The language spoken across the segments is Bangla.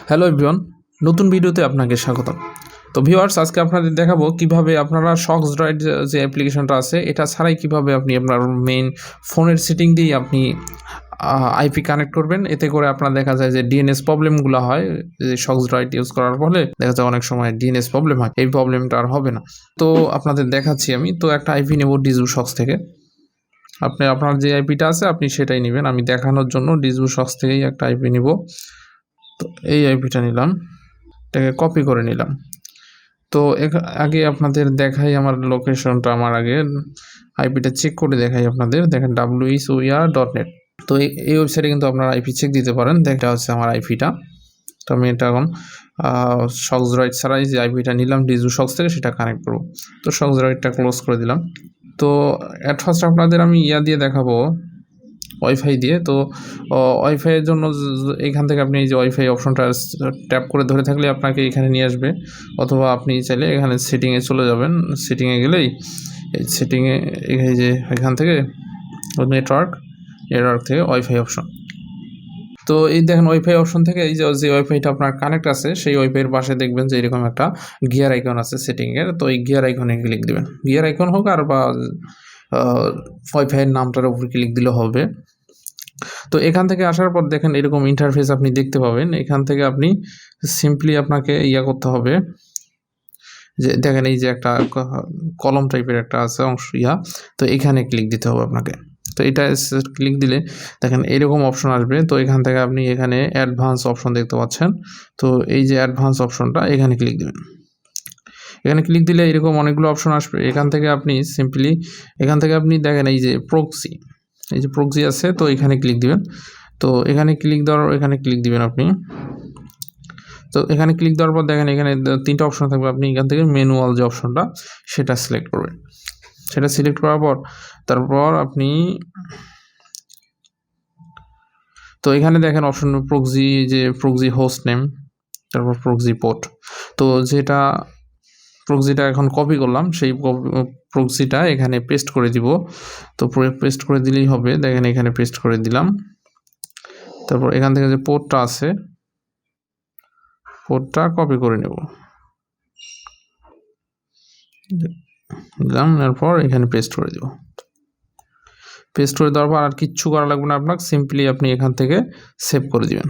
হ্যালো এভরিওয়ান, নতুন ভিডিওতে আপনাকে স্বাগতম। তো ভিউয়ার্স, আজকে আপনাদের দেখাবো কিভাবে আপনারা শক্স ড্রয়েড যে অ্যাপ্লিকেশনটা আছে এটা ছাড়াই কিভাবে আপনি আপনার মেইন ফোনের সেটিং দিয়ে আপনি আইপি কানেক্ট করবেন। এতে করে আপনার দেখা যায় যে ডিএনএস প্রবলেমগুলো হয়, যে শক্স ড্রয়েড ইউজ করার ফলে দেখা যায় অনেক সময় ডিএনএস প্রবলেম হয়। এই প্রবলেমটা আর হবে না। তো আপনাদের দেখাচ্ছি আমি। তো একটা আইপি নেব ডিজু শক্স থেকে। আপনার যে আইপিটা আছে আপনি সেটাই নেবেন। আমি দেখানোর জন্য ডিজু শক্স থেকেই একটা আইপি নিব। তো এই আইপিটা নিলাম, এটাকে কপি করে নিলাম। তো আগে আপনাদের দেখাই আমার লোকেশনটা, আমার আগে আইপিটা চেক করে দেখাই আপনাদের। দেখেন wsoer.net। তো এই ওয়েবসাইটে কিন্তু আপনারা আইপি চেক দিতে পারেন। দেখা হচ্ছে আমার আইপিটা। তো আমি এটা এখন শক্স ড্রয়েড ছাড়াই যে আইপিটা নিলাম ডিজু শক্স থেকে সেটা কানেক্ট করব। তো শক্স ড্রয়েডটা ক্লোজ করে দিলাম। তো অ্যাট ফার্স্ট আপনাদের আমি দিয়ে দেখাবো, ওয়াইফাই দিয়ে। তো ওয়াইফাইয়ের জন্য এখান থেকে আপনি এই যে ওয়াইফাই অপশনটা ট্যাপ করে ধরে থাকলে আপনাকে এখানে নিয়ে আসবে, অথবা আপনি চাইলে এখানে সেটিংয়ে চলে যাবেন। সেটিংয়ে গেলেই এই সেটিংয়ে এই যে এখান থেকে নেটওয়ার্ক থেকে ওয়াইফাই অপশন। তো এই দেখেন ওয়াইফাই অপশন থেকে এই যে ওয়াইফাইটা আপনার কানেক্ট আছে সেই ওয়াইফাইয়ের পাশে দেখবেন যে এরকম একটা গিয়ার আইকন আছে সেটিংয়ের। তো এই গিয়ার আইকনে ক্লিক দিবেন। গিয়ার আইকন হোক আর বা ওয়াইফাইয়ের নামটার উপর ক্লিক দিলে হবে। তো এখান থেকে আসার পর দেখেন এরকম ইন্টারফেস আপনি দেখতে পাবেন। এখান থেকে আপনি সিম্পলি আপনাকে করতে হবে, যে দেখেন এই যে একটা কলম টাইপের একটা আছে অংশ তো এখানে ক্লিক দিতে হবে আপনাকে। তো এটা ক্লিক দিলে দেখেন এরকম অপশন আসবে। তো এখান থেকে আপনি এখানে অ্যাডভান্স অপশন দেখতে পাচ্ছেন। তো এই যে অ্যাডভান্স অপশনটা এখানে ক্লিক দিবেন। এখানে ক্লিক দিলে এরকম অনেকগুলো অপশন আসবে। এখান থেকে আপনি সিম্পলি দেখেন এই যে প্রক্সি আছে, তো এখানে ক্লিক দিবেন। তো এখানে ক্লিক দিবেন আপনি। তো এখানে ক্লিক দেওয়ার পর দেখেন এখানে তিনটা অপশন থাকবে। আপনি এখান থেকে ম্যানুয়াল যে অপশনটা সেটা সিলেক্ট করবেন। সেটা সিলেক্ট করার পর তারপর আপনি তো এখানে দেখেন অপশন প্রক্সি হোস্ট নেম, তারপর প্রক্সি পোর্ট। তো যেটা প্রক্সিটা এখন কপি করলাম সেই প্রক্সিটা এখানে পেস্ট করে দিব। তো পেস্ট করে দিলেই হবে। দেখেন এখানে পেস্ট করে দিলাম। তারপর এখান থেকে যে পোর্টটা আছে পোর্টটা কপি করে নেব দিলাম। এরপর এখানে পেস্ট করে দিব। পেস্ট করে দেওয়ার পর আর কিচ্ছু করা লাগবে না আপনাকে, সিম্পলি আপনি এখান থেকে সেভ করে দিবেন।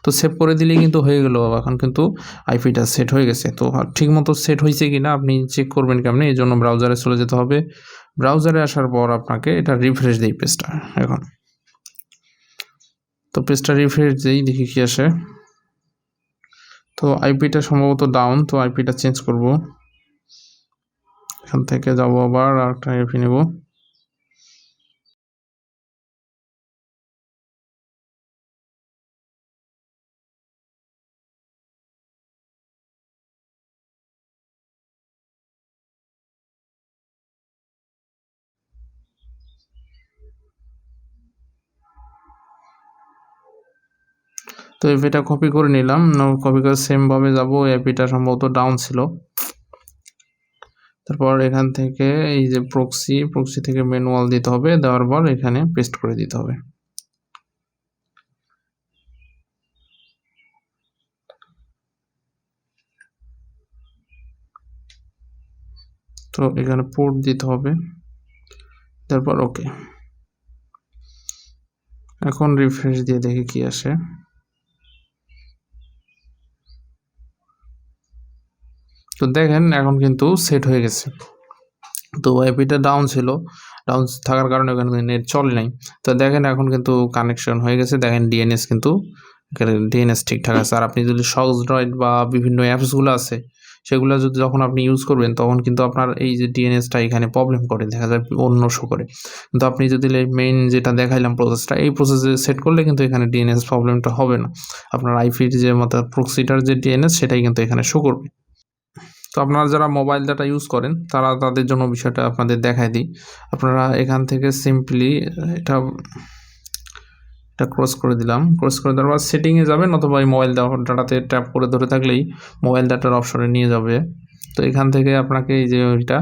তো সেভ করে দিলেই কিন্তু হয়ে গেল। এখন কিন্তু আইপিটা সেট হয়ে গেছে। তো ঠিকমতো সেট হয়েছে কি না আপনি চেক করবেন কেমনি, এই জন্য ব্রাউজারে চলে যেতে হবে। ব্রাউজারে আসার পর আপনাকে এটা রিফ্রেশ দিই পেজটা এখন। তো পেজটা রিফ্রেশ দিই, দেখি কি আসে। তো আইপিটা সম্ভবত ডাউন। তো আইপিটা চেঞ্জ করব। এখান থেকে যাবো আবার একটা আইপি নেব। তো আইপিটা কপি করে নিলাম। কপি করে সেমভাবে যাবো। আইপিটা সম্ভবত ডাউন ছিল। তারপর এখান থেকে এই যে প্রক্সি থেকে ম্যানুয়াল দিতে হবে। দেওয়ার পর এখানে পেস্ট করে দিতে হবে। তো এখানে পোর্ট দিতে হবে। তারপর ওকে। এখন রিফ্রেশ দিয়ে দেখি কি আসে। তো দেখেন এখন কিন্তু সেট হয়ে গেছে। তো আইপিটা ডাউন ছিল, ডাউন থাকার কারণে ওখানে নেট চলে নাই। তো দেখেন এখন কিন্তু কানেকশন হয়ে গেছে। দেখেন ডিএনএস কিন্তু ডিএনএস ঠিকঠাক আছে। আর আপনি যদি শক্স ড্রয়েড বা বিভিন্ন অ্যাপসগুলো আছে সেগুলো যখন আপনি ইউজ করবেন তখন কিন্তু আপনার এই যে ডিএনএসটা এখানে প্রবলেম করে, দেখা যায় অন্য শো করে। কিন্তু আপনি যদি মেইন যেটা দেখাইলাম প্রসেসটা, এই প্রসেসে সেট করলে কিন্তু এখানে ডিএনএস প্রবলেমটা হবে না। আপনার আইপির যে প্রক্সিটার যে ডিএনএস সেটাই কিন্তু এখানে শো করবে। তো আপনারা যারা মোবাইল ডাটা ইউজ করেন তাদের জন্য বিষয়টা আপনাদের দেখাই দিই। আপনারা এখান থেকে সিম্পলি এটা ক্রস করে দিলাম। ক্রস করে দেওয়ার পর সেটিংয়ে যাবেন, অথবা এই মোবাইল ডাটাতে ট্যাপ করে ধরে থাকলেই মোবাইল ডাটার অপশনে নিয়ে যাবে। তো এখান থেকে আপনাকে এই যে ওইটা,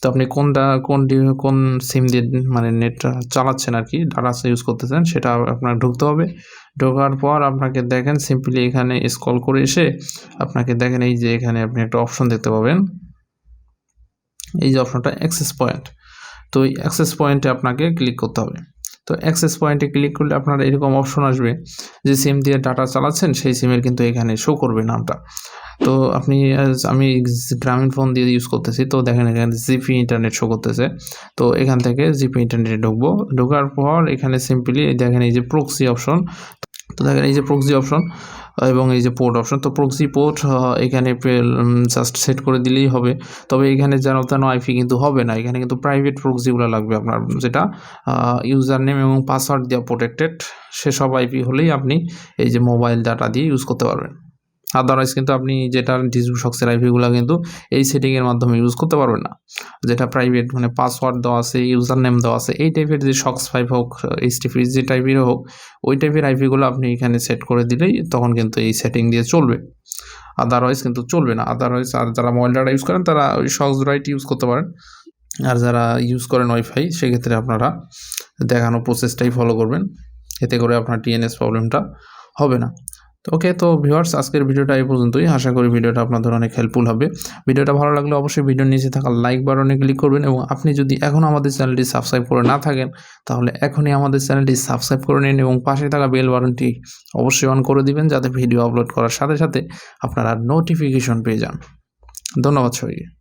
তো আপনি কোন সিম দিয়ে মানে নেট চালাচ্ছেন আর কি, ডাটা ইউজ করতেছেন সেটা আপনার ঢুকতে হবে। ঢোকার পর আপনাকে দেখেন সিম্পলি এখানে স্ক্রল করে এসে আপনাকে দেখেন এই যে এখানে আপনি একটা অপশন দেখতে পাবেন, এই যে অপশনটা অ্যাক্সেস পয়েন্ট। তো এই অ্যাক্সেস পয়েন্টে আপনাকে ক্লিক করতে হবে। তো অ্যাক্সেস পয়েন্টে ক্লিক করলে আপনার এরকম অপশন আসবে যে সিম দিয়ে ডাটা চালাচ্ছেন সেই সিমের কিন্তু এখানে শো করবে নামটা। তো আমি গ্রামীণ ফোন দিয়ে ইউজ করতেছি, তো দেখেন এখানে জিপি ইন্টারনেট শো করতেছে। তো এখান থেকে জিপি ইন্টারনেটে ঢুকবো। ঢোকার পর এখানে সিম্পলি দেখেন এই যে প্রক্সি অপশন, তো দেখেন এই যে প্রক্সি অপশন এবং এই যে পোর্ট অপশন। তো প্রক্সি পোর্ট এখানে জাস্ট সেট করে দিলেই হবে। তবে এখানে যেন তেন আইপি কিন্তু হবে না, এখানে কিন্তু প্রাইভেট প্রক্সিগুলো লাগবে আপনার, যেটা ইউজার নেম এবং পাসওয়ার্ড দেওয়া প্রোটেক্টেড, সেসব আইপি হলেই আপনি এই যে মোবাইল ডাটা দিয়ে ইউজ করতে পারবেন। আদারওয়াইজ কিন্তু আপনি যেটা শক্সের আইপিগুলো কিন্তু এই সেটিংয়ের মাধ্যমে ইউজ করতে পারবেন না, যেটা প্রাইভেট মানে পাসওয়ার্ড দেওয়া আছে, ইউজার নেম দেওয়া আছে, এই টাইপের যে শক্স 5 হোক, এইচটিপি যে টাইপেরও হোক, ওই টাইপের আইপিগুলো আপনি এখানে সেট করে দিলেই তখন কিন্তু এই সেটিং দিয়ে চলবে, আদারওয়াইজ কিন্তু চলবে না। আদারওয়াইজ আর যারা মোবাইল ডাটা ইউজ করেন তারা ওই শক্স রাইট ইউজ করতে পারেন, আর যারা ইউজ করেন ওয়াইফাই সেক্ষেত্রে আপনারা দেখানো প্রসেসটাই ফলো করবেন, এতে করে আপনার ডিএনএস প্রবলেমটা হবে না। ওকে, তো ভিউয়ার্স আজকের ভিডিওটা এই পর্যন্তই। আশা করি ভিডিওটা আপনাদের অনেক হেল্পফুল হবে। ভিডিওটা ভালো লাগলে অবশ্যই ভিডিওর নিচে থাকা লাইক বাটনে ক্লিক করবেন, এবং আপনি যদি এখনও আমাদের চ্যানেলটি সাবস্ক্রাইব করে না থাকেন তাহলে এখনই আমাদের চ্যানেলটি সাবস্ক্রাইব করে নিন এবং পাশে থাকা বেল বাটনটি অবশ্যই অন করে দিবেন, যাতে ভিডিও আপলোড করার সাথে সাথে আপনারা নোটিফিকেশন পেয়ে যান। ধন্যবাদ সবাইকে।